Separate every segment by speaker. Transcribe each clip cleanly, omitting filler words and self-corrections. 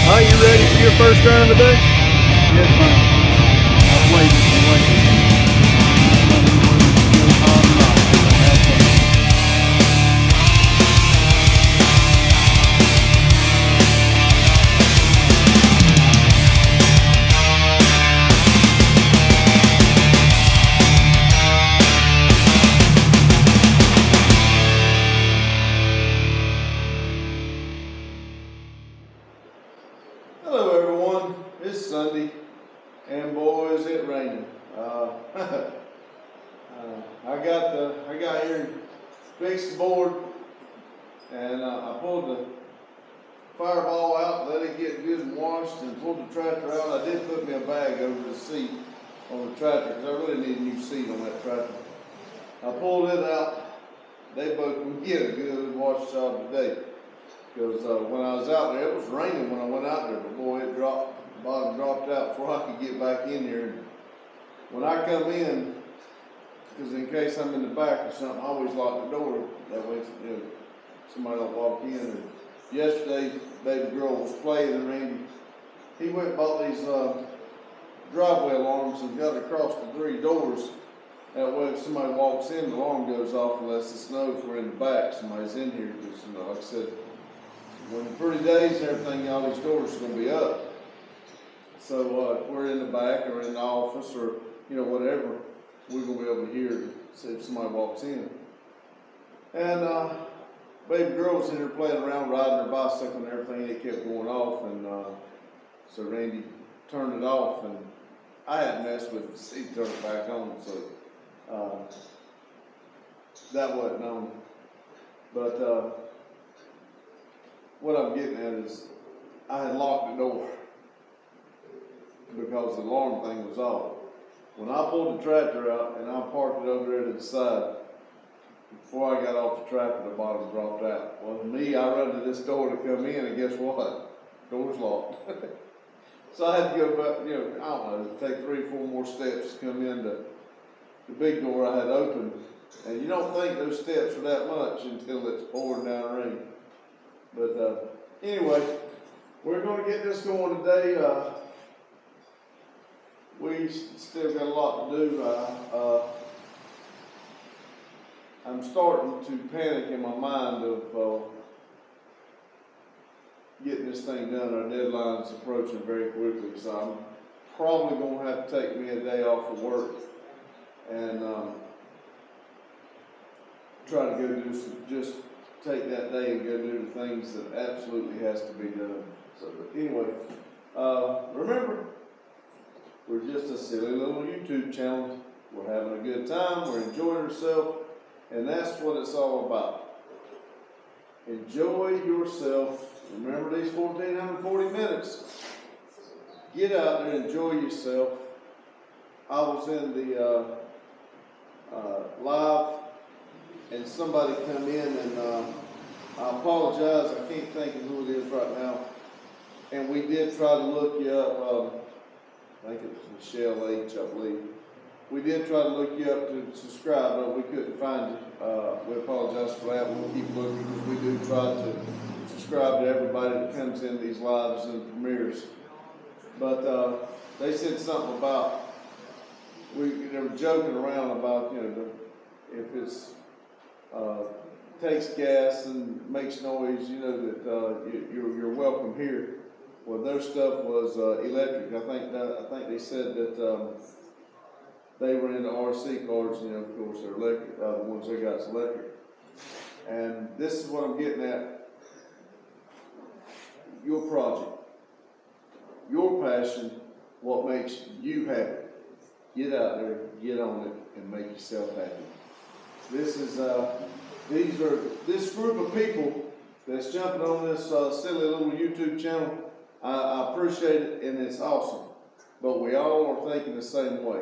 Speaker 1: Are you ready for your first run of the day?
Speaker 2: Yes, man. I've waited and waited.
Speaker 3: Hello everyone, it's Sunday, and boy is it raining. I got here and fixed the board, and I pulled the fireball out, let it get good and washed, and pulled the tractor out. I did put me a bag over the seat on the tractor, because I really need a new seat on that tractor. I pulled it out. They both can get a good wash job today. Because when I was out there, it was raining when I went out there, but boy, it dropped, the bottom dropped out before I could get back in there. And when I come in, because in case I'm in the back or something, I always lock the door. That way, somebody don't walk in. And yesterday, baby girl was playing, and Randy, he went and bought these driveway alarms and got across the 3 doors. That way, if somebody walks in, the alarm goes off unless it snows. We're in the back, somebody's in here. Because, like I said, when the pretty days and everything, all these doors are going to be up. So if we're in the back or in the office or, whatever, we're going to be able to hear see if somebody walks in. And baby girl was in there playing around, riding her bicycle and everything. It kept going off. And so Randy turned it off. And I hadn't messed with it. He turned it back on. So that wasn't on. But what I'm getting at is I had locked the door because the alarm thing was off. When I pulled the tractor out and I parked it over there to the side, before I got off the tractor, the bottom dropped out. Well, me, I run to this door to come in, and guess what? Door's locked. So I had to go back, I don't know, take 3 or 4 more steps to come in the big door I had opened. And you don't think those steps are that much until it's pouring down rain. But anyway, we're going to get this going today. We still got a lot to do. I'm starting to panic in my mind of getting this thing done. Our deadline's approaching very quickly, so I'm probably going to have to take me a day off of work and try to go do some, just take that day and go do the things that absolutely has to be done. So, but anyway, remember, we're just a silly little YouTube channel. We're having a good time. We're enjoying ourselves, and that's what it's all about. Enjoy yourself. Remember these 1,440 minutes. Get out there, enjoy yourself. I was in the live, and somebody come in, and I apologize, I can't think of who it is right now. And we did try to look you up, I think it was Michelle H, I believe. We did try to look you up to subscribe, but we couldn't find you. We apologize for that. We'll keep looking because we do try to subscribe to everybody that comes in these lives and premieres. But they said something about, they were joking around about, if it's takes gas and makes noise, that you're welcome here. Well, their stuff was electric. I think they said that they were into RC cars. Of course, they're electric. The ones they got is electric. And this is what I'm getting at. Your project, your passion, what makes you happy. Get out there, get on it, and make yourself happy. This group of people that's jumping on this silly little YouTube channel. I appreciate it, and it's awesome. But we all are thinking the same way.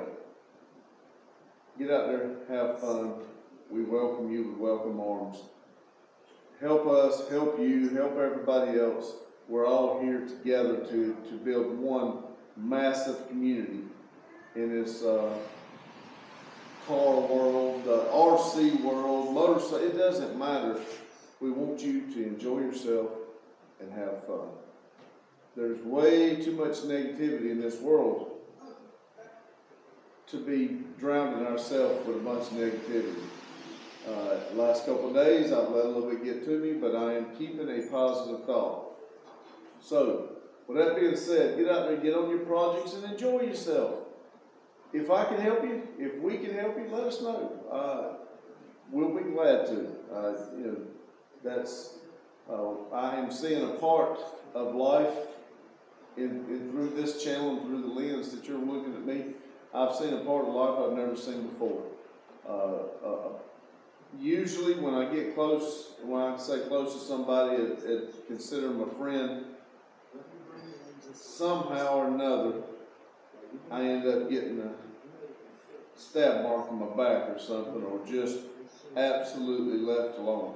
Speaker 3: Get out there, have fun. We welcome you with welcome arms. Help us, help you, help everybody else. We're all here together to build one massive community in this car world, RC world, motorcycle. It doesn't matter. We want you to enjoy yourself and have fun. there's way too much negativity in this world to be drowning ourselves with a bunch of negativity. Last couple of days, I've let a little bit get to me, but I am keeping a positive thought. So, with that being said, get out there, get on your projects, and enjoy yourself. If I can help you, if we can help you, let us know. We'll be glad to. I am seeing a part of life in through this channel and through the lens that you're looking at me. I've seen a part of life I've never seen before. Usually when I get close, when I say close to somebody, consider them a friend, somehow or another, I end up getting a stab mark on my back or something, or just absolutely left alone.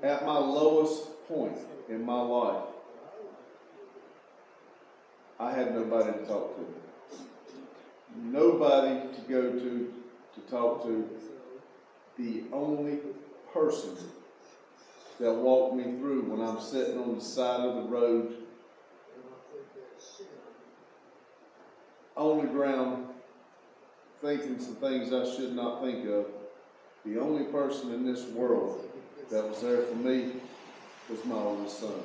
Speaker 3: At my lowest point in my life, I had nobody to talk to. Nobody to go to talk to. The only person that walked me through when I'm sitting on the side of the road on the ground thinking some things I should not think of, the only person in this world that was there for me was my oldest son.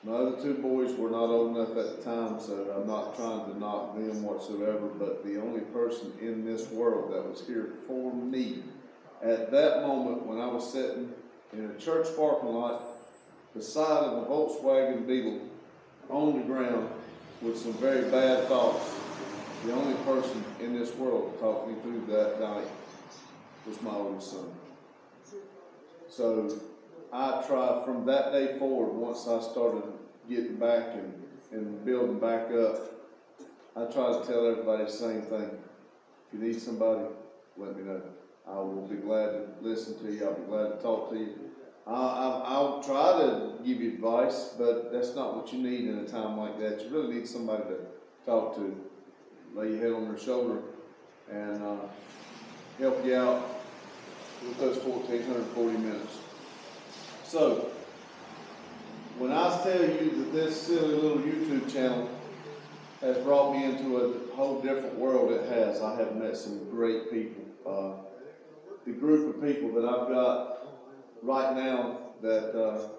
Speaker 3: My other two boys were not old enough at the time, so I'm not trying to knock them whatsoever, but the only person in this world that was here for me at that moment when I was sitting in a church parking lot beside of a Volkswagen Beetle on the ground with some very bad thoughts, the only person in this world to talk me through that night was my oldest son. So I tried from that day forward, once I started getting back and building back up, I try to tell everybody the same thing. If you need somebody, let me know. I will be glad to listen to you. I'll be glad to talk to you. I'll try to give you advice, but that's not what you need in a time like that. You really need somebody to talk to, lay your head on their shoulder, and help you out with those 1,440 minutes. So, when I tell you that this silly little YouTube channel has brought me into a whole different world, it has. I have met some great people. The group of people that I've got right now that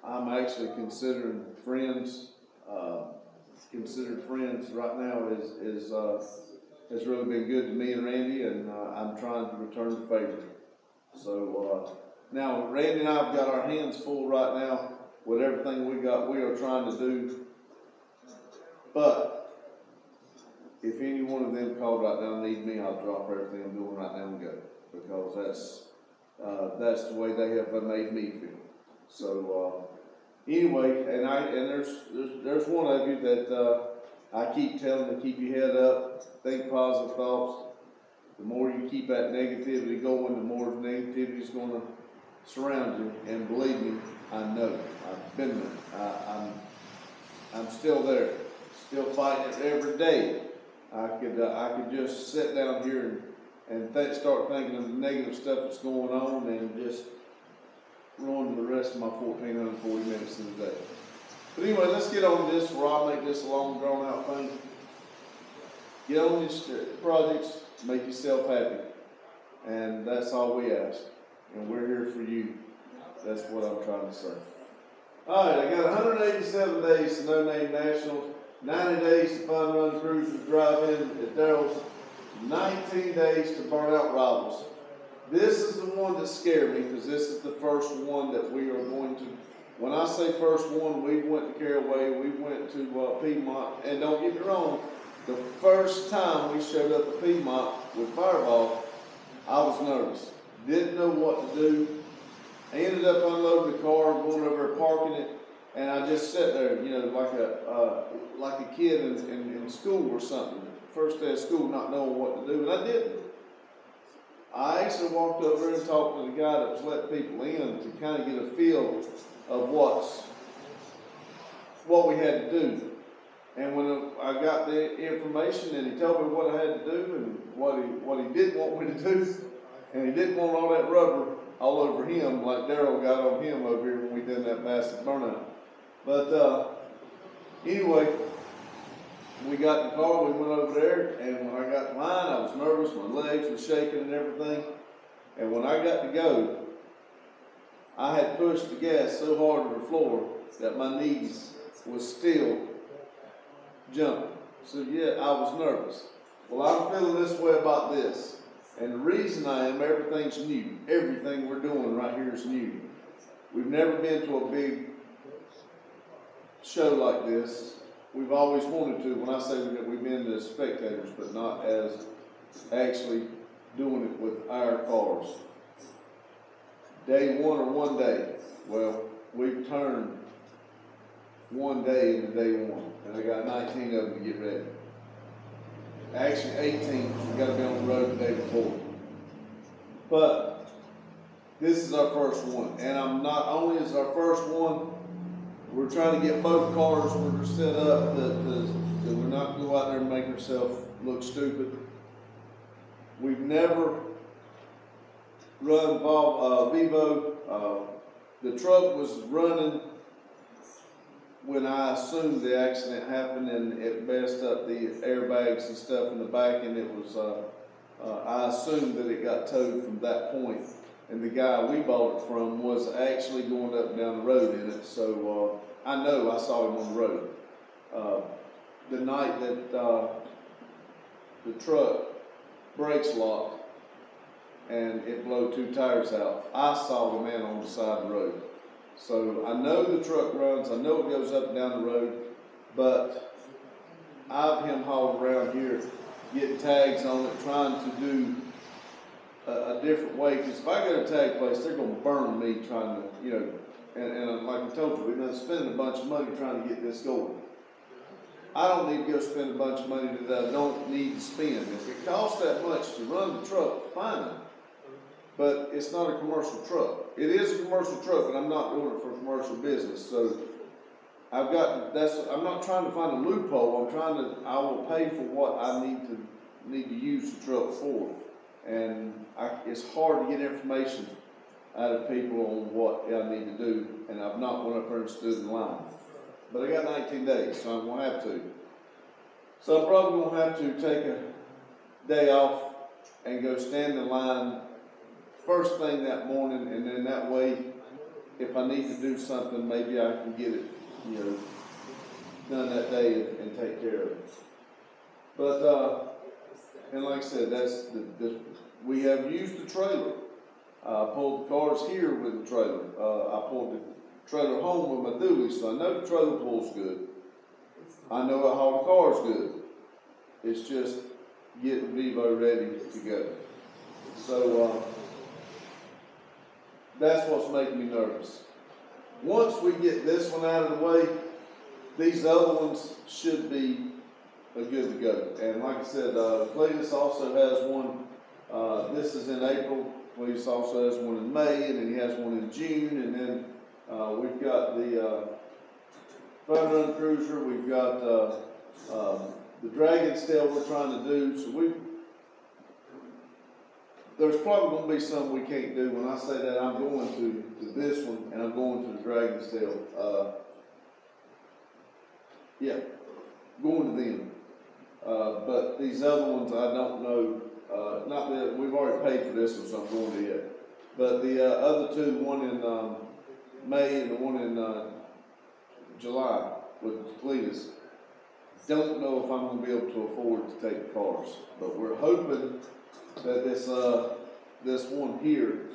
Speaker 3: I'm actually considering friends, right now has really been good to me and Randy, and I'm trying to return the favor. So now Randy and I have got our hands full right now with everything we are trying to do. But if any one of them called right now and need me, I'll drop everything I'm doing right now and go, because that's the way they have made me feel. So anyway, and there's one of you that I keep telling to keep your head up, think positive thoughts. The more you keep that negativity going, the more negativity is going to surround you. And believe me, I know. I've been there. I'm still there, still fighting it every day. I could just sit down here and start thinking of the negative stuff that's going on and just ruin the rest of my 1,440 minutes in the day. But anyway, let's get on this, where I'll make this a long, drawn-out thing. Get on these projects, make yourself happy, and that's all we ask. And we're here for you. That's what I'm trying to say. All right, I got 187 days to No Name Nationals, 90 days to Fun Run Cruisers Drive-In at Daryl's, 19 days to Burnout Rivals. This is the one that scared me, because this is the first one that we are going to. When I say first one, we went to Caraway, we went to Piedmont, and don't get me wrong, the first time we showed up at Piedmont with Fireball, I was nervous. Didn't know what to do. I ended up unloading the car, going over and parking it, and I just sat there, like a kid in school or something. First day of school, not knowing what to do, and I didn't. I actually walked over and talked to the guy that was letting people in to kind of get a feel of what we had to do. And when I got the information and he told me what I had to do and what he didn't want me to do, and he didn't want all that rubber all over him like Daryl got on him over here when we did that massive burnout. But anyway, we got in the car, we went over there, and when I got in line, I was nervous, my legs were shaking and everything. And when I got to go, I had pushed the gas so hard to the floor that my knees was still jumping. So yeah, I was nervous. Well, I'm feeling this way about this. And the reason I am, everything's new. Everything we're doing right here is new. We've never been to a big show like this. We've always wanted to. When I say we've been as spectators, but not as actually doing it with our cars. Day one or one day. Well, we've turned one day into day one, and I got 19 of them to get ready. Actually 18, because we got to be on the road the day before. But this is our first one, and I'm not only is our first one, we're trying to get both cars where they're set up that we're not going to go out there and make ourselves look stupid. We've never run Vivo. The truck was running when I assumed the accident happened, and it messed up the airbags and stuff in the back, and it was, I assumed that it got towed from that point. And the guy we bought it from was actually going up and down the road in it, so I know I saw him on the road. The night that the truck brakes locked and it blew 2 tires out, I saw the man on the side of the road. So I know the truck runs, I know it goes up and down the road, but I've him hauled around here getting tags on it, trying to do a different way, because if I go to a tag place, they're going to burn me trying to, you know, and like I told you, we've been spending a bunch of money trying to get this going. I don't need to go spend a bunch of money that I don't need to spend. If it costs that much to run the truck, fine. But it's not a commercial truck. It is a commercial truck, but I'm not doing it for commercial business. So I'm not trying to find a loophole. I will pay for what I need to use the truck for. And it's hard to get information out of people on what I need to do, and I've not went up there and stood in line. But I got 19 days, so I'm going to have to. So I'm probably going to have to take a day off and go stand in line first thing that morning, and then that way, if I need to do something, maybe I can get it, you know, done that day and take care of it. But, and like I said, we have used the trailer. I pulled the cars here with the trailer. I pulled the trailer home with my dually, so I know the trailer pulls good. I know I haul the cars good. It's just getting Vivo ready to go. So that's what's making me nervous. Once we get this one out of the way, these other ones should be good to go. And like I said, Cleetus also has one. This is in April. Cleetus also has one in May, and then he has one in June, and then we've got the Fun Run Cruiser. We've got the Dragon Tail we're trying to do. So there's probably going to be some we can't do. When I say that, I'm going to this one, and I'm going to the Dragon's Tail. Yeah, going to them. But these other ones, I don't know. Not that we've already paid for this one, so I'm going to it. But the other two, one in May and the one in July with Cleetus, don't know if I'm going to be able to afford to take the cars. But we're hoping that this one here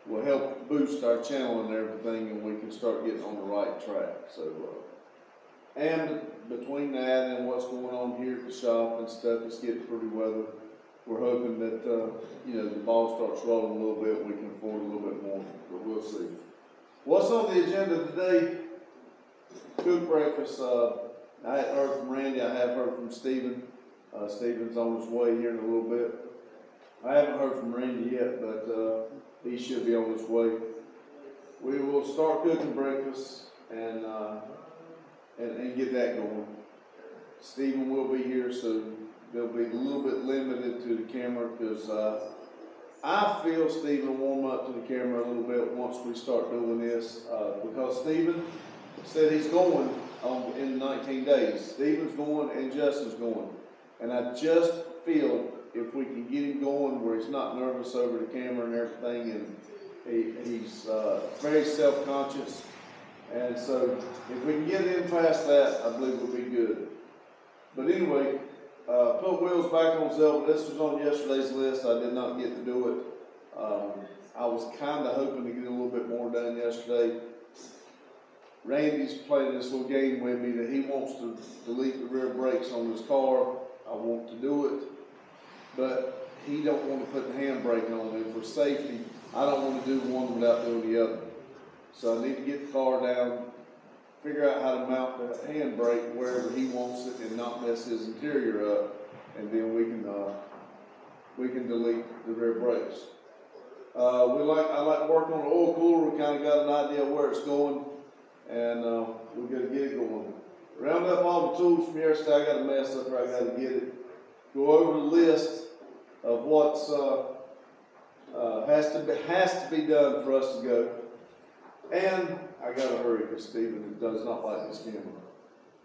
Speaker 3: will help boost our channel and everything, and we can start getting on the right track. So, and between that and what's going on here at the shop and stuff, it's getting pretty weather. We're hoping that the ball starts rolling a little bit, we can afford a little bit more, but we'll see. What's on the agenda today? Cook breakfast. I hadn't heard from Randy. I have heard from Stephen. Stephen's on his way here in a little bit. I haven't heard from Randy yet, but he should be on his way. We will start cooking breakfast and get that going. Stephen will be here, so they'll be a little bit limited to the camera, because I feel Stephen will warm up to the camera a little bit once we start doing this, because Stephen, said he's going in 19 days. Stephen's going and Justin's going. And I just feel if we can get him going where he's not nervous over the camera and everything, and he's very self-conscious. And so if we can get him past that, I believe we'll be good. But anyway, put wheels back on Zelda. This was on yesterday's list. I did not get to do it. I was kind of hoping to get a little bit more done yesterday. Randy's playing this little game with me that he wants to delete the rear brakes on his car. I want to do it, but he don't want to put the handbrake on it for safety. I don't want to do one without doing the other. So I need to get the car down, figure out how to mount the handbrake wherever he wants it and not mess his interior up, and then we can delete the rear brakes. I like to work on the oil cooler. We kind of got an idea of where it's going, and we're going to get it going. Round up all the tools from yesterday. I got a mess up there. I got to get it. Go over the list of what's has to be done for us to go. And I got to hurry because Stephen does not like this camera.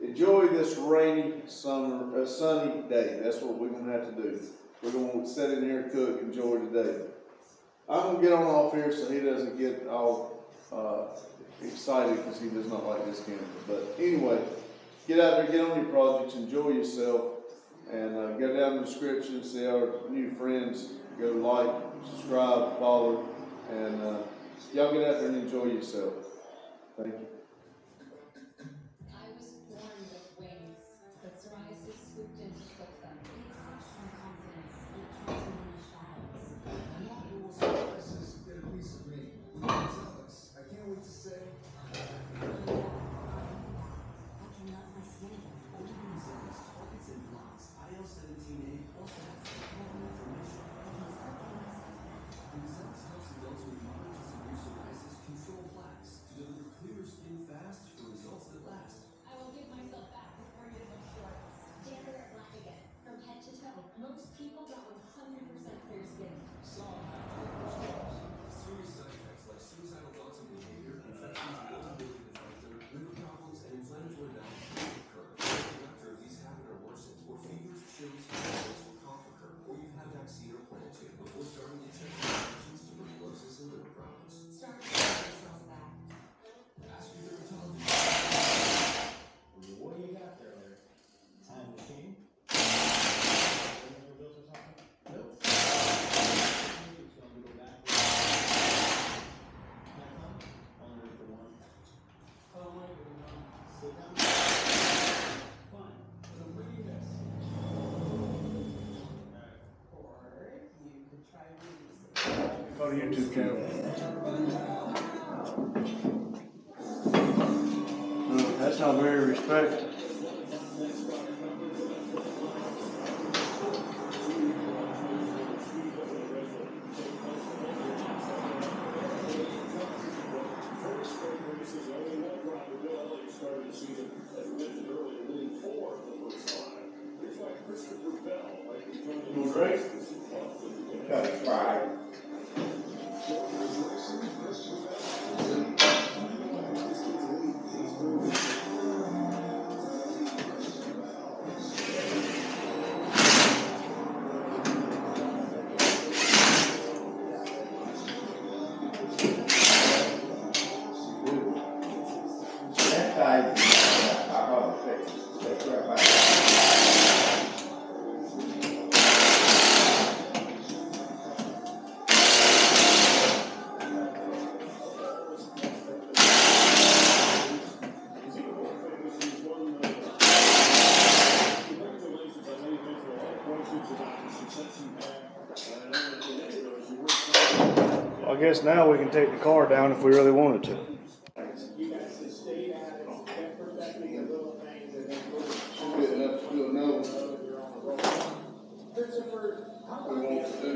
Speaker 3: Enjoy this rainy sunny day. That's what we're going to have to do. We're going to sit in here and cook, enjoy the day. I'm going to get on off here so he doesn't get all excited because he does not like this camera. But anyway, get out there, get on your projects, enjoy yourself, and go down in the description, see our new friends. Go like, subscribe, follow, and y'all get out there and enjoy yourself. Thank you.
Speaker 4: I was born with wings, but psoriasis swooped in to clip them. It accepts my confidence and it kept me in the shadows.
Speaker 5: I'm not rules psoriasis, get a piece of me. You can tell us. I can't wait to say.
Speaker 4: I can love my skin again.
Speaker 6: Only Zelda's targets and blocks IL-17A plus F for problem inflammation.
Speaker 4: I can start getting myself back.
Speaker 6: And Zelda helps adults with moderate to severe psoriasis control plaques to deliver clearer skin fast for results that last.
Speaker 4: I will give myself back before you look short. Janitor black again, from head to toe. Most people got 100% clear skin.
Speaker 6: Some have adverse reactions, serious side effects like suicidal thoughts and behavior, infections, mold building infection, liver problems, and inflammatory bowel disease occur. Check your doctor if these happen or worsen, or fevers, chills, headaches, or cough occur, or you've had vaccine or plan to. Before starting to check your infections, tuberculosis, and liver problems.
Speaker 4: Start getting yourself back.
Speaker 6: Ask your dermatologist.
Speaker 7: What do you got there, Larry? Time machine? Built or something? Nope. It's going to go backwards. Can I come? Only for one. Oh, wait, sit down. Fine. So what do you miss?
Speaker 8: Or you could try releasing.
Speaker 1: Go to YouTube channel. That's not very respectful. You great? That's fine. I guess now we can take the car down if we really wanted to.
Speaker 3: Should be enough to do another one. We want to do.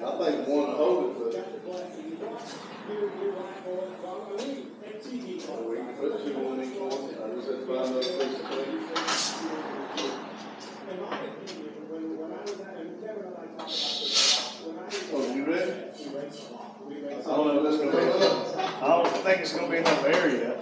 Speaker 3: I think one to hold it, but we can put two on each one. I just have to buy another piece of paper. Oh, you ready?
Speaker 1: I don't know if it's gonna be. I don't think it's gonna be enough air yet.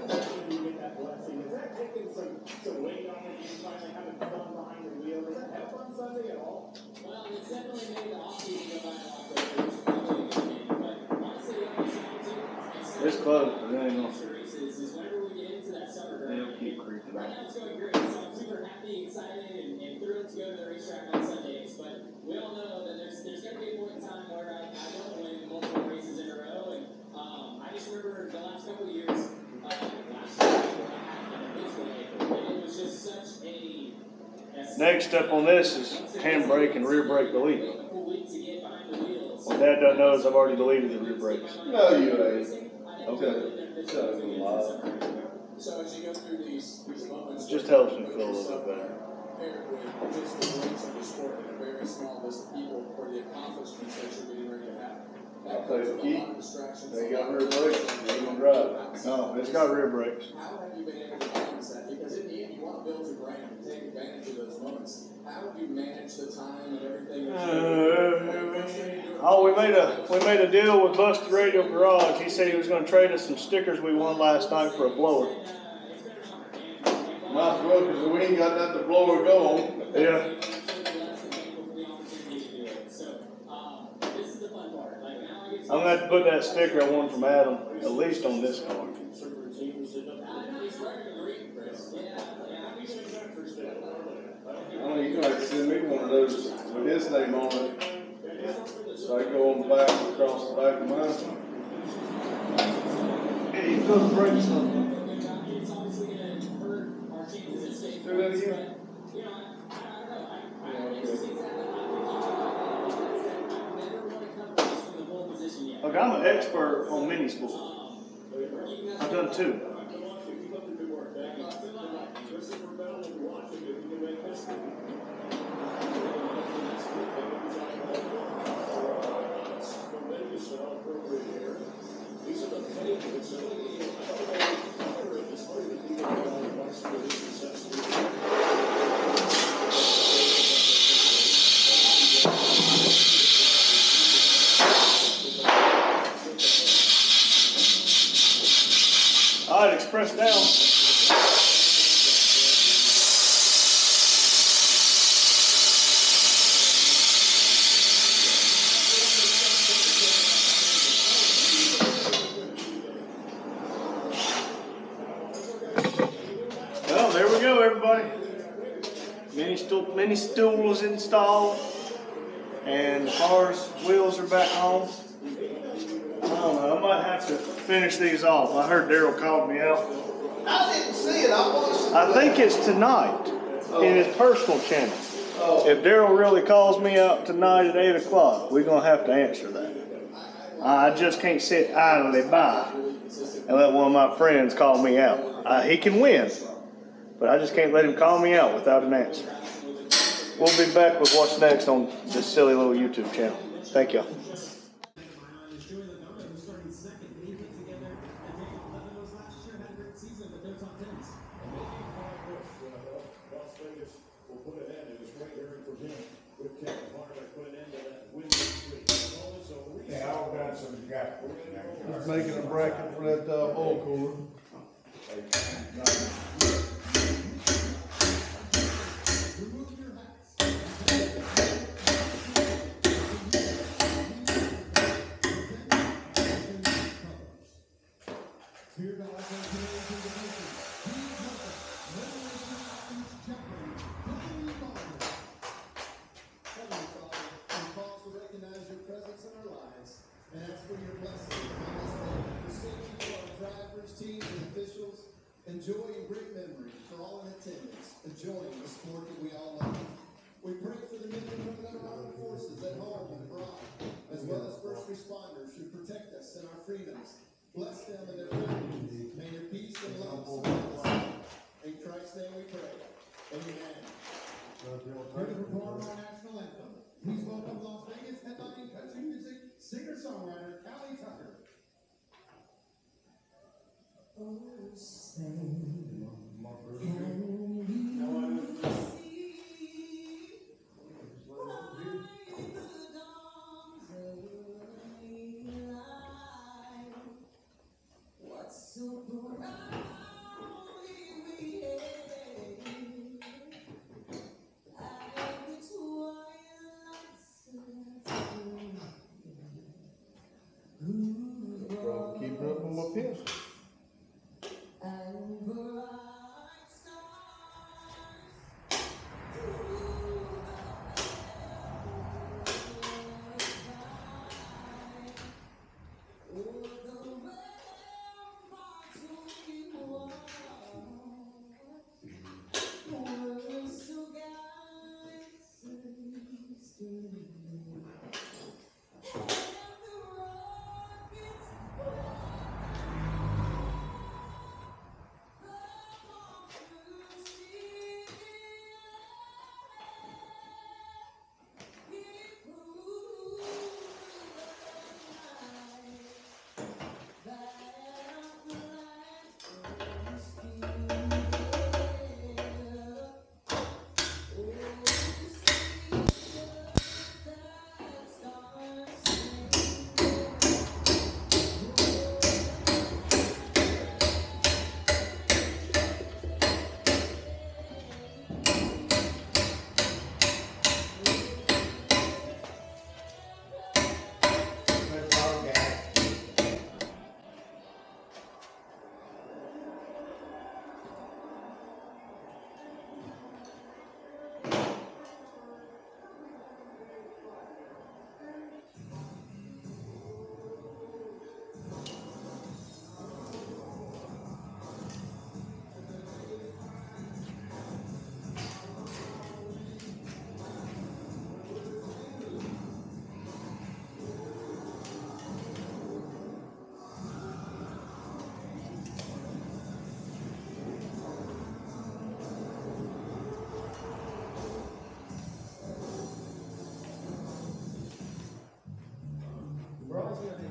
Speaker 7: definitely made the offseason go by a lot quicker, which is probably a good thing. But honestly, the other side too,
Speaker 1: It's close, but it ain't gonna.
Speaker 7: races is whenever we get into that summer
Speaker 1: It'll
Speaker 7: grind.
Speaker 1: keep creeping
Speaker 7: Right
Speaker 1: up.
Speaker 7: now it's going great, so I'm super happy, excited, and thrilled to go to the racetrack on Sundays. But we all know that there's going to be a point in time where I don't win multiple races in a row. And I just remember the last couple of years, last year, this way, and it was just such a
Speaker 1: Next up on this is handbrake and rear brake delete. What Dad doesn't know is I've already deleted the rear brakes.
Speaker 3: No, you ain't.
Speaker 1: Okay.
Speaker 3: Shut up, lie.
Speaker 7: So as you go through these moments,
Speaker 1: It just helps me feel a little bit better.
Speaker 7: paired with just the greats of the sport and a very small list of people for the accomplishments that you're getting ready to have.
Speaker 3: I'll tell you the key. They got rear brakes. They ain't gonna drive.
Speaker 1: No, it's got rear brakes.
Speaker 7: How have you been able to balance that? Because in the end, you want to build your brand and take advantage of those moments. How have you managed the time and everything?
Speaker 1: We made a deal with Busted Radio Garage. He said he was going to trade us some stickers we won last night for a blower.
Speaker 3: Might as well, because we ain't got nothing to blow or go on.
Speaker 1: Yeah. I'm going to have to put that sticker I won from Adam, at least on this car.
Speaker 3: I mean, you might send me one of those with his name on it. So I go on the back and across the back of mine.
Speaker 1: Hey, you feel the brakes on.
Speaker 3: Do that again.
Speaker 1: Look, I'm an expert on mini sport. I've done 2. All right, express down. Well, there we go, everybody. Mini stools installed, and the car's wheels are back on. I don't know, I might have to finish these off. I heard Daryl called me out.
Speaker 3: I didn't see it. I watched it.
Speaker 1: I think it's tonight in his personal channel.
Speaker 3: Oh.
Speaker 1: If Daryl really calls me out tonight at 8 o'clock, we're going to have to answer that. I just can't sit idly by and let one of my friends call me out. He can win, but I just can't let him call me out without an answer. We'll be back with what's next on this silly little YouTube channel. Thank y'all.
Speaker 3: Just making a bracket for that oil cooler.
Speaker 5: Enjoy a great memory for all in attendance, enjoying the sport that we all love. We pray for the men and women of our armed forces at home and abroad, as well as first responders who protect us and our freedoms. Bless them and their families. May your peace and love surround us all. In Christ's name we pray. Amen. Here to perform our national anthem, please welcome Las Vegas headlining country music singer-songwriter Callie Tucker.
Speaker 9: Oh, say, can you see by the dawn's early light what's so proud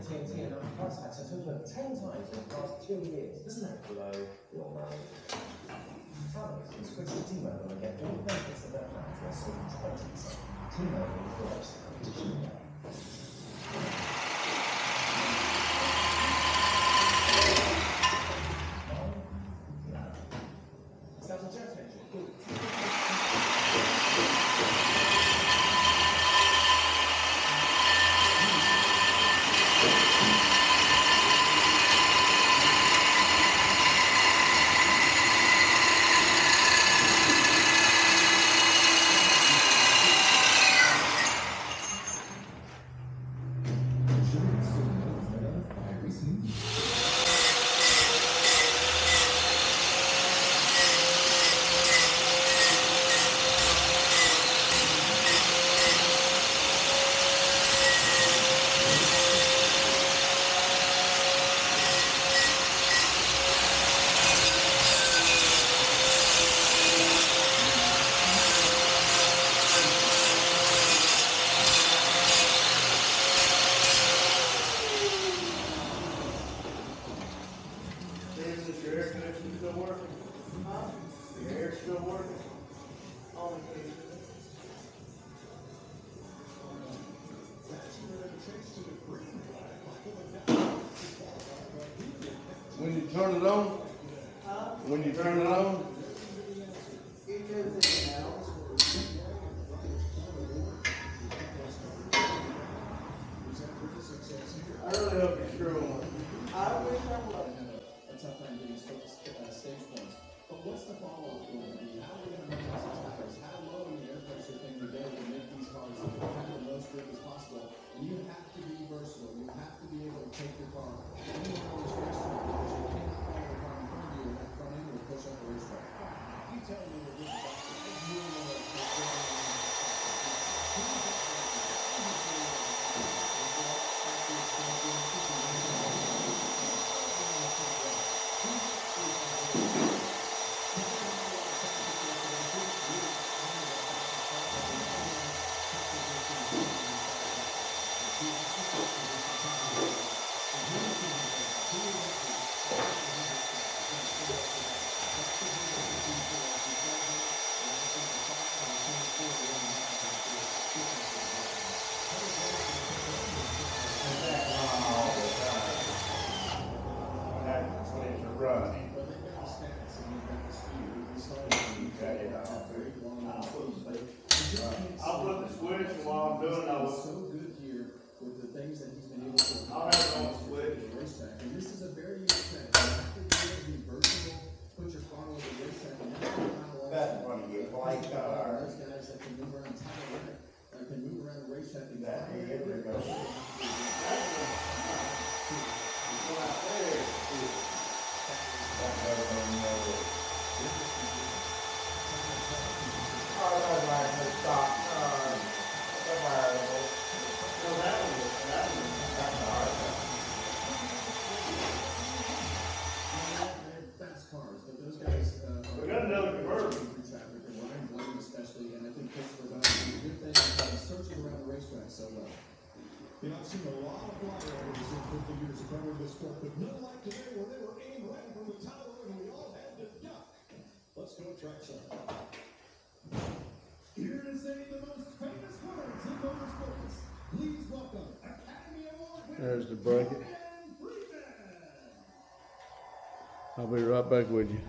Speaker 10: TNT and that price tag has risen 10 times in the past 2 years. Doesn't that blow your mind? Travelers can switch to T-Mobile and get all the benefits that their plans will save 20%. T-Mobile is the best competition there. Sounds a jet engine. Cool.
Speaker 1: Is your air conditioner still working?
Speaker 8: Huh?
Speaker 1: Your air still working?
Speaker 8: On occasion.
Speaker 3: When you turn it on,
Speaker 8: Huh?
Speaker 3: when you turn it on,
Speaker 8: It goes in and out.
Speaker 1: I really hope you're screwing.
Speaker 8: I wish I was.
Speaker 5: A tough time getting stage points. But what's the follow-up going to be? How are we going to manage the tires? How low in the air pressure can we go to make these cars have the most grip as possible? And you have to be versatile. You have to be able to take your car anywhere on this racetrack because you cannot follow the car in front of you, and that front end will push up the racetrack. You tell me that this is as normal as this building on the
Speaker 1: I'll put the switch, and while I'm doing it, I will.
Speaker 5: So good here with the things that he's been able to
Speaker 1: I'll have it on the switch.
Speaker 5: the racetrack, and this is a very unique track. You have to be able to be versatile, put your car over the racetrack, and that's what Kyle Larson.
Speaker 11: That's one of your white cars.
Speaker 5: Those guys that can move around Tyler can move around the racetrack and
Speaker 11: That here we go.
Speaker 1: That's the one out there.
Speaker 11: That goes on the other. Oh, that's like the stock car. The variable.
Speaker 1: No, that one was.
Speaker 11: That's the hard car.
Speaker 5: They're fast cars, but those guys
Speaker 1: We got another convertible.
Speaker 5: through traffic and Ryan Blaney especially, and I think Christopher Bell did a good thing because he's searching around the racetrack so well. You know, I've seen a lot of flyovers in 50 years of covering this sport, but none like today where they were aimed right from the tower and we all had to duck. Let's go trackside. Here to say the most famous words in motorsports, please welcome Academy Award winner.
Speaker 2: There's the bracket. I'll be right back with you.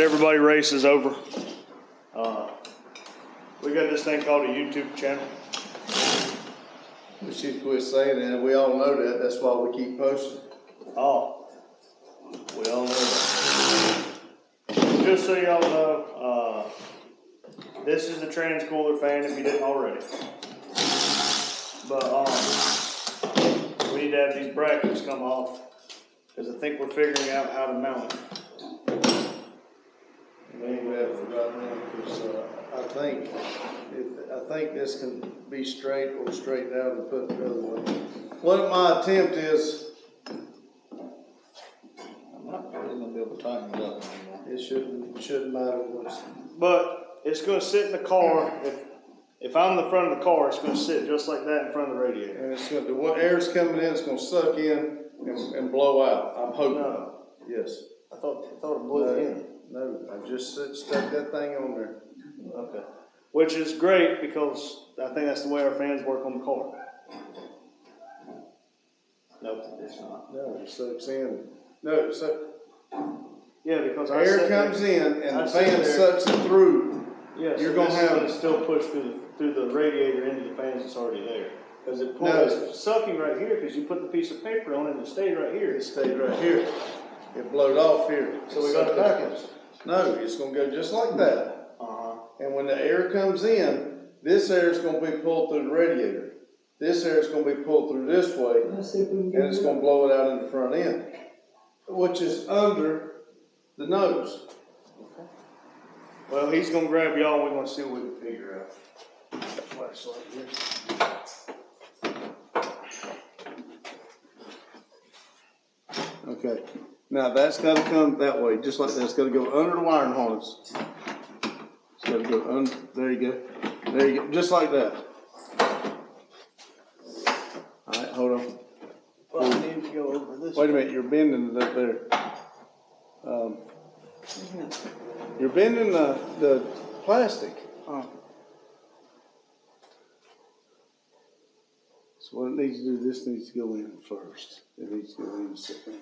Speaker 1: right, everybody, race is over. We got this thing called a YouTube channel.
Speaker 3: We should quit saying it, we all know that, that's why we keep posting.
Speaker 1: Oh, we all know that. Just so y'all know, this is the trans cooler fan if you didn't already. But we need to have these brackets come off because I think we're figuring out how to mount it.
Speaker 3: We ain't that for right now, because I think this can be straight or straightened out and put the other way. What my attempt is,
Speaker 1: I'm not really gonna be able to tighten it up anymore.
Speaker 3: it shouldn't matter what's.
Speaker 1: But it's gonna sit in the car. If I'm in the front of the car, it's gonna sit just like that in front of the radiator.
Speaker 3: And it's gonna, what air's coming in, it's gonna suck in and blow out. I'm hoping.
Speaker 1: No.
Speaker 3: Yes.
Speaker 1: I thought it blew in.
Speaker 3: No, I just stuck that thing on there.
Speaker 1: Okay. Which is great because I think that's the way our fans work on the car. Nope, it's not.
Speaker 3: No, it sucks in. No,
Speaker 1: Yeah, because
Speaker 3: air comes in and the fan sucks it through.
Speaker 1: Yeah,
Speaker 3: you're
Speaker 1: so
Speaker 3: gonna have
Speaker 1: to still push through the radiator into the fans that's already there. Because it pulls, it's sucking right here because you put the piece of paper on it and it stayed right here.
Speaker 3: It stayed right here. It blowed off here.
Speaker 1: So we got it backwards.
Speaker 3: No, it's gonna go just like that. And when the air comes in, this air is gonna be pulled through the radiator. This air is gonna be pulled through this way, and it's gonna blow it out in the front end, which is under the nose.
Speaker 1: Okay. Well, he's gonna grab y'all and we're gonna see what we can figure out. Flashlight here.
Speaker 3: Okay. Now that's gotta come that way, just like that. It's gotta go under the wiring harness. It's gotta go under, there you go. There you go, just like that. All right, hold on.
Speaker 1: Well, I need to go over this.
Speaker 3: Wait a minute, you're bending it up there. You're bending the plastic. So what it needs to do, this needs to go in first. It needs to go in second.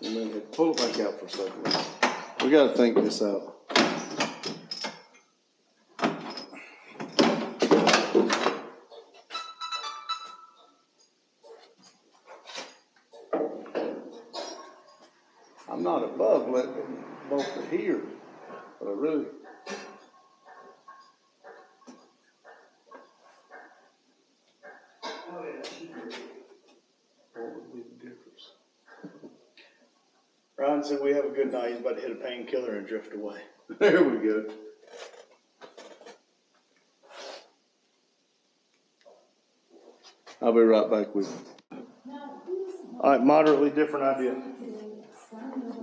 Speaker 3: And then pull it back out for a second. We gotta think this out. I'm not above letting them both here, but I really. What would be the difference?
Speaker 1: Ryan said we have a good night. He's about to hit a painkiller and drift away.
Speaker 3: There we go. I'll be right back with you.
Speaker 1: All right, moderately different idea.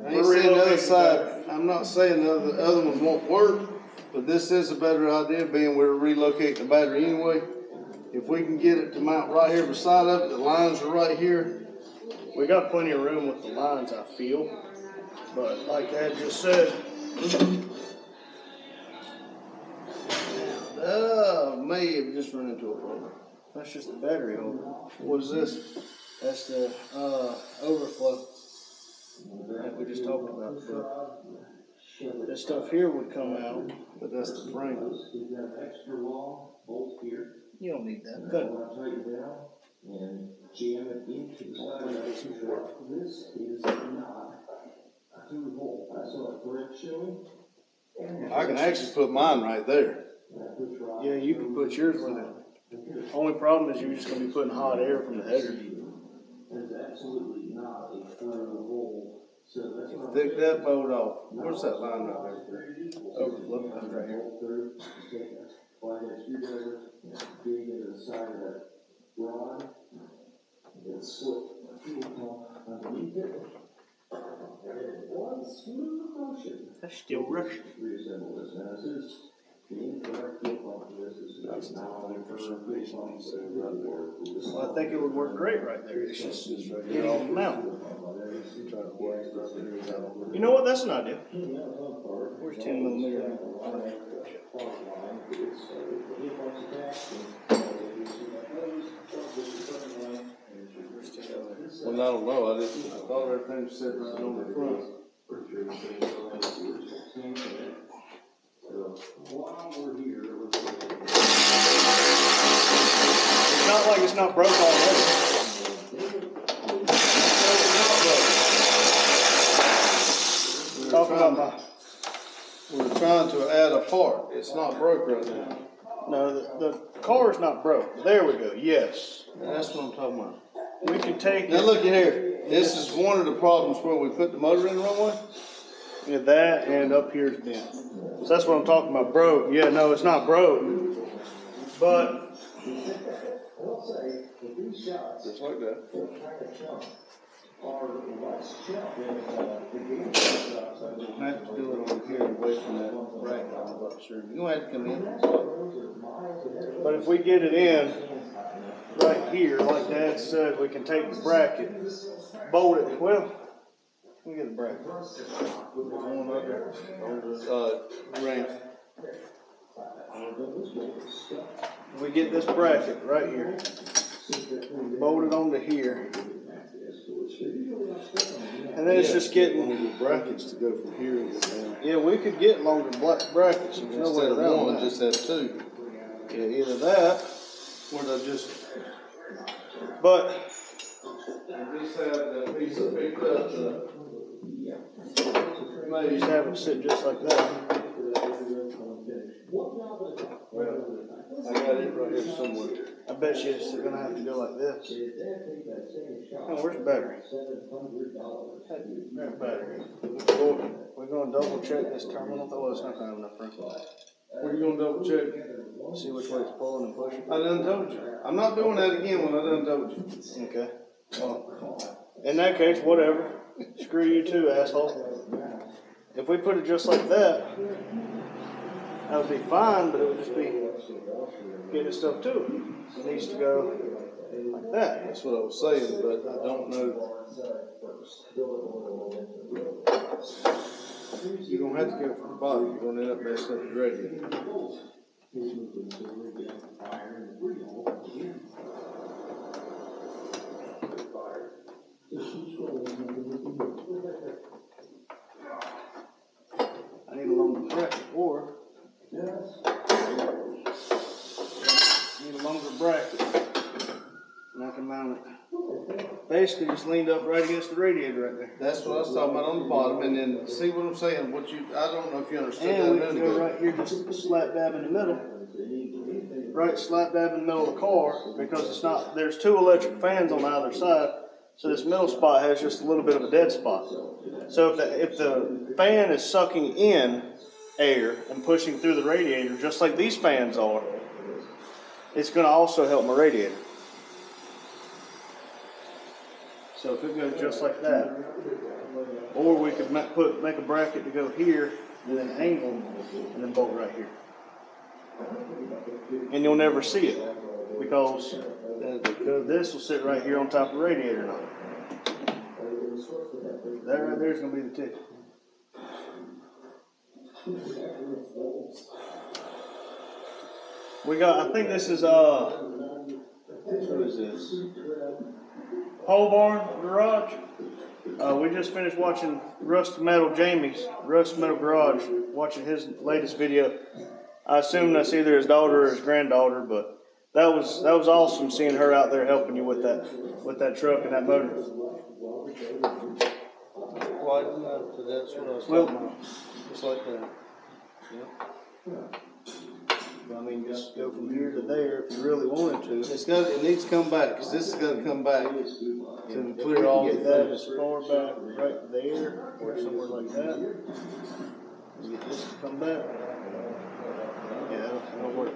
Speaker 3: I ain't saying the other side, I'm not saying the other ones won't work, but this is a better idea, being we're relocating the battery anyway. If we can get it to mount right here beside of it, the lines are right here.
Speaker 1: We got plenty of room with the lines, I feel. But like Ed just said,
Speaker 3: may have just run into a problem.
Speaker 1: that's just the battery holder.
Speaker 3: What is this?
Speaker 1: That's the overflow that we just talked about. But this stuff here would come out, but that's the frame. You don't need that. Cut it.
Speaker 6: And jam it into the side. This is not a 2-volt. I saw a correct showing.
Speaker 3: I can actually put mine right there.
Speaker 1: Yeah, you can put yours with it. Only problem is you're just going to be putting hot air from the header.
Speaker 6: It's absolutely not a 4-volt. So that's what
Speaker 3: Take that bolt off. Where's that line right there?
Speaker 1: Overflow comes right here.
Speaker 6: Flathead screwdriver, dig into the side of that rod, and slip the fuel pump underneath it. And one smooth motion.
Speaker 1: That's still Russian.
Speaker 6: Reassemble this. Now this is the incorrect fuel pump for this. This is not 100% fuel pump.
Speaker 1: Well, I think it would work great right there. It's just getting them out. You know what? That's an idea. Where's 10 millimeter?
Speaker 3: Well, I don't know. I thought everything was set right on the front.
Speaker 1: not broke already. Talking about my.
Speaker 3: We're trying to add a part. It's not broke right now.
Speaker 1: No, the car is not broke. There we go. Yes.
Speaker 3: That's what I'm talking about.
Speaker 1: We can take
Speaker 3: Now
Speaker 1: it.
Speaker 3: look at here. This is one of the problems where we put the motor in the wrong way.
Speaker 1: Yeah, that and up here's bent. So that's what I'm talking about. Broke. Yeah, no, it's not broke. But
Speaker 3: Just like that.
Speaker 10: I
Speaker 3: have to do it over here away from that bracket. I'm not sure. You're gonna have to come in.
Speaker 1: But if we get it in right here, like Dad said, we can take the bracket, bolt it. Well, let me get the bracket.
Speaker 3: There's one up there on the ramp.
Speaker 1: We get this bracket right here, bolt it onto here, and then it's just getting
Speaker 3: brackets to go from here and go down.
Speaker 1: Yeah, we could get longer brackets. There's no way
Speaker 3: Instead of
Speaker 1: around
Speaker 3: one,
Speaker 1: that.
Speaker 3: just have two.
Speaker 1: Yeah, either that,
Speaker 3: Or they'll just
Speaker 1: but
Speaker 3: have that piece of picked up.
Speaker 1: just have it sit just like that.
Speaker 3: Well, I got it right here somewhere.
Speaker 1: I bet you it's gonna have to go like this. Oh, where's the battery? There's the battery. We're gonna double check this terminal. Oh, it's not gonna have enough room.
Speaker 3: What are you gonna double check?
Speaker 1: See which way it's pulling and pushing.
Speaker 3: I done told you. I'm not doing that again when I done told you.
Speaker 1: Okay. Well, in that case, whatever. Screw you too, asshole. If we put it just like that, that would be fine, but it would just be getting stuff to it. It needs to go like that.
Speaker 3: That's what I was saying, but I don't know. You're gonna have to go from the bottom. You're gonna end up messing up the radiator.
Speaker 1: I need a longer bracket, or need a longer bracket, and I can mount it. Basically, just leaned up right against the radiator right there.
Speaker 3: That's what I was talking about on the bottom, and then see what I'm saying. I don't know if you understood that.
Speaker 1: And we can go right here, just slap dab in the middle. Right, slap dab in the middle of the car, because it's not. There's two electric fans on either side, so this middle spot has just a little bit of a dead spot. So if the fan is sucking in air and pushing through the radiator, just like these fans are, it's going to also help my radiator. So if it goes just like that, or we could make a bracket to go here and then angle and then bolt right here, and you'll never see it because this will sit right here on top of the radiator now. That right there is going to be the ticket. We got, I think this is, who is this? Pole Barn Garage. We just finished watching Rust Metal Garage, watching his latest video. I assume that's either his daughter or his granddaughter, but that was awesome seeing her out there helping you with that truck and that motor.
Speaker 3: Widen up to that's what I was talking about. Just like that. Yep.
Speaker 1: I mean, just go from here to there if you really wanted to.
Speaker 3: It needs to come back, because this is going to come back to clear all the
Speaker 1: Get that
Speaker 3: things.
Speaker 1: as far back right there or somewhere like that. Get this to come back. Yeah, that'll work.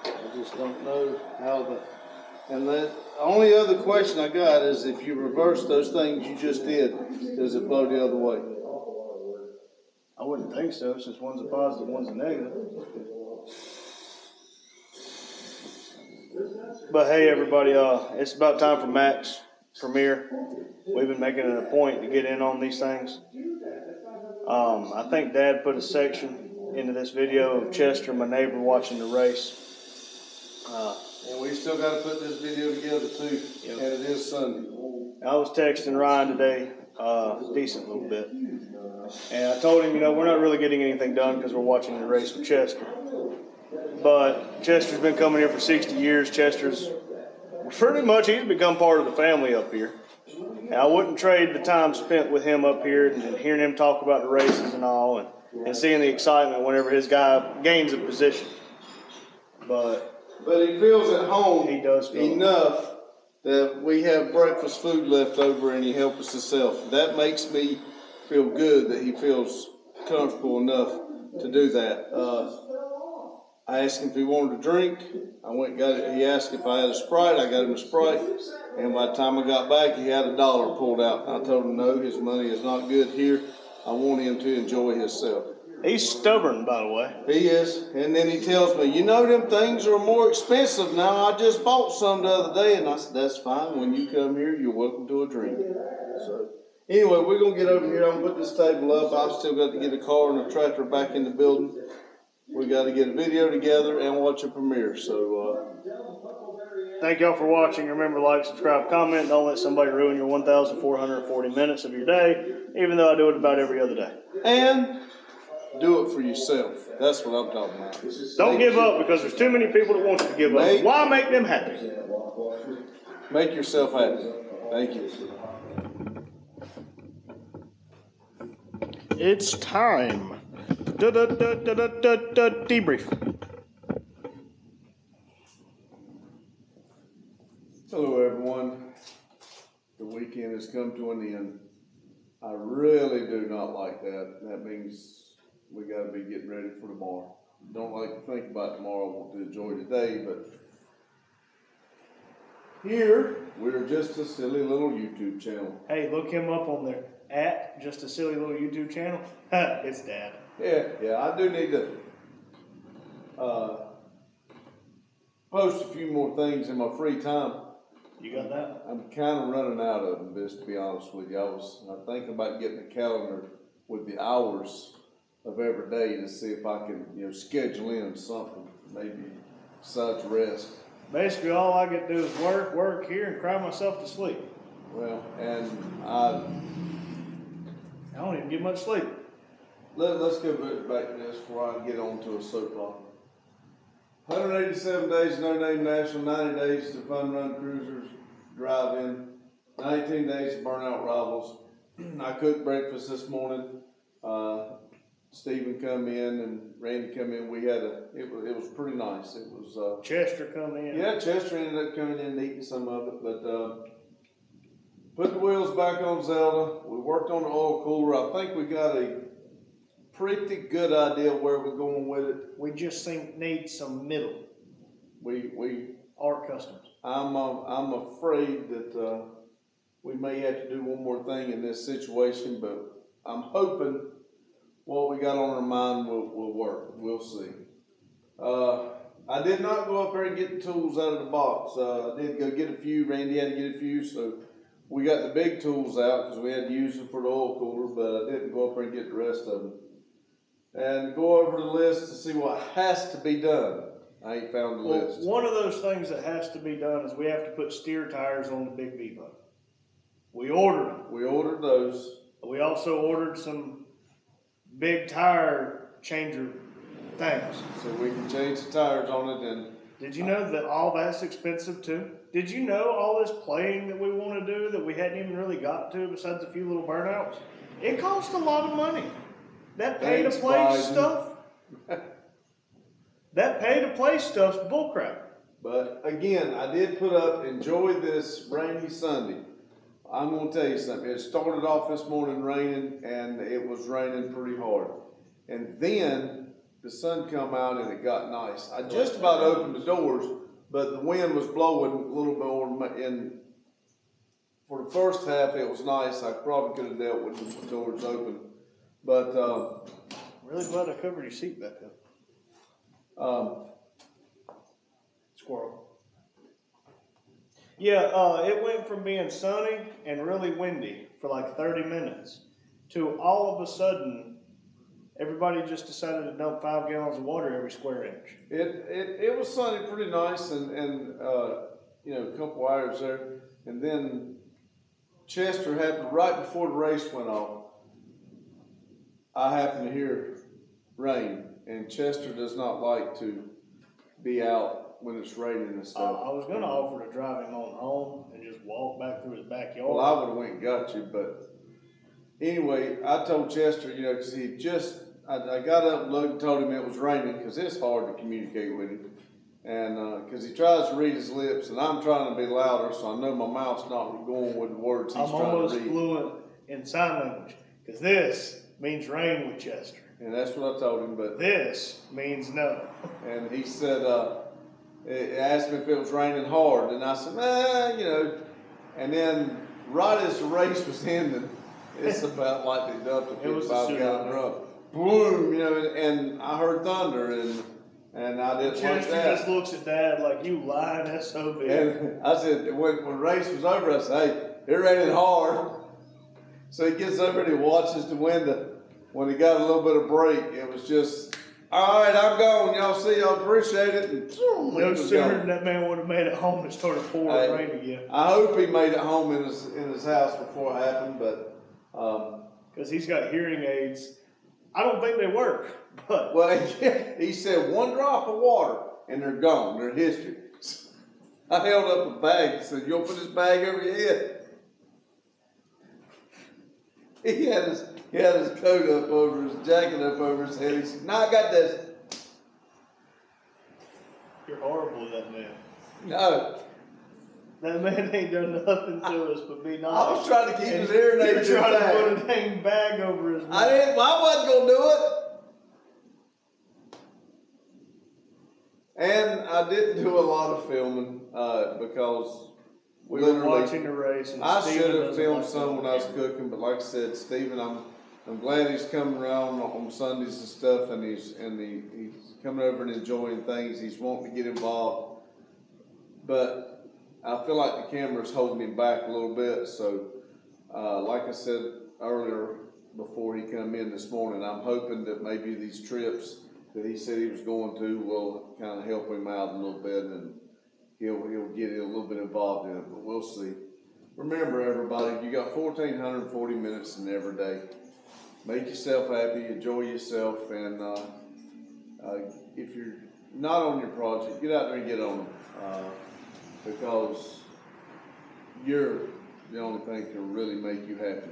Speaker 3: I just don't know how and the only other question I got is if you reverse those things you just did, does it blow the other way?
Speaker 1: I wouldn't think so, since one's a positive, one's a negative. But hey, everybody, it's about time for Mac's premiere. We've been making it a point to get in on these things. I think Dad put a section into this video of Chester, my neighbor, watching the race.
Speaker 3: And we still got to put this video together too, and it is Sunday.
Speaker 1: I was texting Ryan today, decent little bit. And I told him, we're not really getting anything done because we're watching the race with Chester. But Chester's been coming here for 60 years. Chester's Pretty much, he's become part of the family up here. And I wouldn't trade the time spent with him up here and hearing him talk about the races and all, and seeing the excitement whenever his guy gains a position. But
Speaker 3: he feels at home.
Speaker 1: He does feel
Speaker 3: enough that we have breakfast food left over and he helps us himself. That makes me feel good that he feels comfortable enough to do that. I asked him if he wanted a drink. I went and got it. He asked if I had a Sprite. I got him a Sprite. And by the time I got back, he had $1 pulled out. I told him no, his money is not good here. I want him to enjoy himself.
Speaker 1: He's stubborn, by the way.
Speaker 3: He is. And then he tells me, you know, them things are more expensive now. I just bought some the other day. And I said, that's fine. When you come here, you're welcome to a drink. So anyway, we're going to get over here. I'm going to put this table up. I've still got to get a car and a tractor back in the building. We got to get a video together and watch a premiere. So
Speaker 1: thank y'all for watching. Remember, like, subscribe, comment. Don't let somebody ruin your 1,440 minutes of your day, even though I do it about every other day.
Speaker 3: And do it for yourself. That's what I'm talking about.
Speaker 1: Don't give up, because there's too many people that want you to give up. Why make them happy?
Speaker 3: Make yourself happy. Thank you.
Speaker 1: It's time. Debrief.
Speaker 3: Hello, everyone. The weekend has come to an end. I really do not like that. That means we got to be getting ready for tomorrow. Don't like to think about tomorrow. I want to enjoy today, but here we're just a silly little YouTube channel.
Speaker 1: Hey, look him up on there. At just a silly little YouTube channel. It's Dad.
Speaker 3: Yeah, I do need to post a few more things in my free time.
Speaker 1: You got that?
Speaker 3: I'm kind of running out of them, just to be honest with you. I thinking about getting a calendar with the hours of every day to see if I can, schedule in something, maybe besides rest.
Speaker 1: Basically, all I get to do is work here, and cry myself to sleep.
Speaker 3: Well, and I
Speaker 1: don't even get much sleep.
Speaker 3: Let's go back to this before I get on to a soapbox. 187 days No Name National, 90 days to Fun Run Cruisers Drive-In, 19 days of Burnout Rivals. I cooked breakfast this morning. Stephen come in and Randy come in. We had it was pretty nice. It was
Speaker 1: Chester come in.
Speaker 3: Yeah, Chester ended up coming in and eating some of it, but put the wheels back on Zelda. We worked on the oil cooler. I think we got a pretty good idea where we're going with it.
Speaker 1: We just need some middle.
Speaker 3: We
Speaker 1: art customers.
Speaker 3: I'm afraid that we may have to do one more thing in this situation, but I'm hoping what we got on our mind will work. We'll see. I did not go up there and get the tools out of the box. I did go get a few. Randy had to get a few, so we got the big tools out because we had to use them for the oil cooler, but I didn't go up there and get the rest of them. And go over the list to see what has to be done. I ain't found the list.
Speaker 1: One of those things that has to be done is we have to put steer tires on the big Vivo. We ordered them.
Speaker 3: We ordered those.
Speaker 1: We also ordered some big tire changer things.
Speaker 3: So we can change the tires on it. And
Speaker 1: did you know that all that's expensive too? Did you know all this playing that we want to do that we hadn't even really got to besides a few little burnouts? It costs a lot of money. That pay-to-play stuff, that pay-to-play stuff's bullcrap.
Speaker 3: But again, I did put up, enjoy this rainy Sunday. I'm going to tell you something. It started off this morning raining, and it was raining pretty hard. And then the sun come out, and it got nice. I just about opened the doors, but the wind was blowing a little bit more. And for the first half, it was nice. I probably could have dealt with the doors open. But
Speaker 1: really glad I covered your seat back up. Squirrel. Yeah, it went from being sunny and really windy for like 30 minutes to all of a sudden everybody just decided to dump 5 gallons of water every square inch.
Speaker 3: It was sunny, pretty nice, and a couple hours there, and then Chester happened right before the race went off. I happened to hear rain, and Chester does not like to be out, when it's raining and
Speaker 1: I
Speaker 3: stuff.
Speaker 1: was gonna offer to drive him on home and just walk back through his backyard.
Speaker 3: Well, I would have went and got you, but anyway, I told Chester, you know, because he just, I got up and looked and told him it was raining because it's hard to communicate with him. And because he tries to read his lips, and I'm trying to be louder, so I know my mouth's not going with the words he's
Speaker 1: I'm
Speaker 3: trying to
Speaker 1: almost
Speaker 3: read.
Speaker 1: fluent in sign language because this means rain with Chester.
Speaker 3: And that's what I told him, but
Speaker 1: This means no.
Speaker 3: and he said, he asked me if it was raining hard, and I said, you know. And then right as the race was ending, it's about like they dumped a 55-gallon drum. Boom, you know, and I heard thunder, and I didn't like
Speaker 1: Chester
Speaker 3: that.
Speaker 1: just looks at Dad like, you lying SOB.
Speaker 3: And I said, when the race was over, I said, hey, it raining hard. So he gets over and he watches the window. When he got a little bit of break, it was just, all right, I'm gone. Y'all see, y'all appreciate it. And
Speaker 1: No sooner than that man would have made it home and started pouring rain again.
Speaker 3: I hope he made it home in his house before it happened, but
Speaker 1: because he's got hearing aids. I don't think they work, but
Speaker 3: well, he said 1 drop of water and they're gone. They're history. I held up a bag and said, "You'll put this bag over your head." He had his coat up over his jacket up over his head. He said, "No, I got this."
Speaker 1: You're horrible with that man.
Speaker 3: No.
Speaker 1: That man ain't done nothing to us but be nice.
Speaker 3: I was trying to keep his hearing aids
Speaker 1: You're trying
Speaker 3: intact.
Speaker 1: to put a dang bag over his mouth.
Speaker 3: I wasn't gonna do it. And I didn't do a lot of filming because
Speaker 1: we were watching the race. And
Speaker 3: I
Speaker 1: Steven
Speaker 3: should have
Speaker 1: doesn't
Speaker 3: filmed
Speaker 1: like
Speaker 3: some when I was cooking, but like I said, Steven, I'm glad he's coming around on Sundays and stuff, and he's coming over and enjoying things. He's wanting to get involved, but I feel like the camera's holding him back a little bit. So, like I said earlier before he come in this morning, I'm hoping that maybe these trips that he said he was going to will kind of help him out a little bit, and he'll get a little bit involved in it. But we'll see. Remember, everybody, you got 1,440 minutes in every day. Make yourself happy, enjoy yourself, and if you're not on your project, get out there and get on them, because you're the only thing that can really make you happy.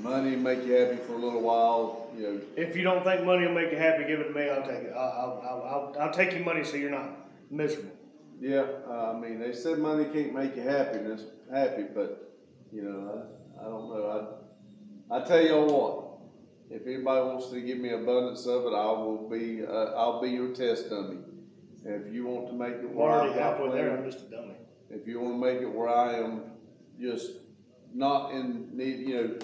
Speaker 3: Money will make you happy for a little while, you know.
Speaker 1: If you don't think money will make you happy, give it to me. I'll take it. I'll take your money so you're not miserable.
Speaker 3: Yeah, I mean, they said money can't make you happy, but you know, I don't know. I tell y'all what. If anybody wants to give me abundance of it, I'll be your test dummy. And if you want to make it where
Speaker 1: I'm already halfway there, I'm just a dummy.
Speaker 3: If you want to make it where I am just not in need, you know,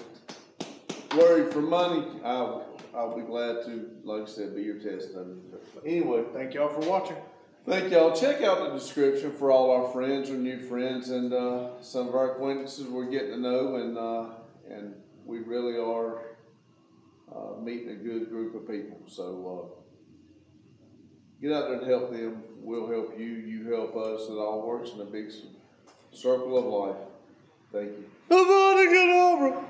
Speaker 3: worried for money, I'll be glad to, like I said, be your test dummy. But anyway,
Speaker 1: thank y'all for watching.
Speaker 3: Thank y'all. Check out the description for all our friends or new friends, and some of our acquaintances we're getting to know, and we really are meeting a good group of people. So get out there and help them. We'll help you. You help us. It all works in a big circle of life. Thank you.
Speaker 1: I'm gonna get over.